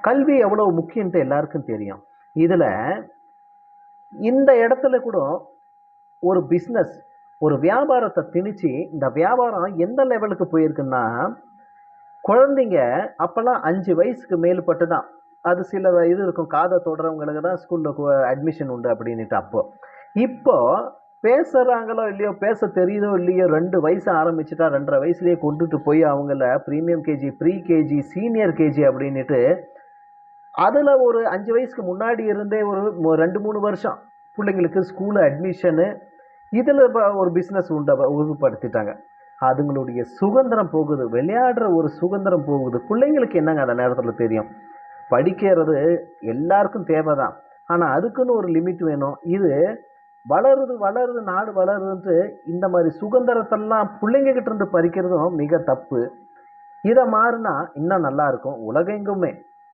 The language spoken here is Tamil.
கல்வி எவ்வளவு முக்கியன்ட்டு எல்லாருக்கும் தெரியும். இதுல இந்த இடத்துல கூட ஒரு பிஸ்னஸ், ஒரு வியாபாரத்தை திணிச்சு இந்த வியாபாரம் எந்த லெவலுக்கு போயிருக்குன்னா, குழந்தைங்க அப்பெல்லாம் 5 வயசுக்கு மேற்பட்டு தான். அது சில இது இருக்கும், காதை தொடுறவங்களுக்கு தான் ஸ்கூல்ல அட்மிஷன் உண்டு அப்படின்னுட்டு. அப்போ இப்போ பேசுறாங்களோ இல்லையோ, பேச தெரியுதோ இல்லையோ, 2 வயசு ஆரம்பிச்சுட்டா 2.5 வயசுலயே கொண்டுட்டு போய் அவங்கள premium KG, pre KG, senior KG அப்படின்னுட்டு அதுல ஒரு 5 வயசுக்கு முன்னாடி இருந்தே ஒரு 2-3 வருஷம் பிள்ளைங்களுக்கு ஸ்கூல் அட்மிஷனு, இதுல ஒரு பிசினஸ் உருப்படுத்திட்டாங்க. அதுங்களுடைய சுதந்திரம் போகுது, விளையாடுற ஒரு சுதந்திரம் போகுது. பிள்ளைங்களுக்கு என்னங்க அந்த நேரத்துல தெரியும்? படிக்கிறது எல்லாருக்கும் தேவைதான், ஆனா அதுக்குன்னு ஒரு லிமிட் வேணும். இது வளருது வளருது நாடு வளருதுன்ட்டு இந்த மாதிரி சுதந்திரத்தெல்லாம் பிள்ளைங்க கிட்ட இருந்து பறிக்கிறதும் மிக தப்பு. இதை மாறினா இன்னும் நல்லா இருக்கும் உலகெங்குமே.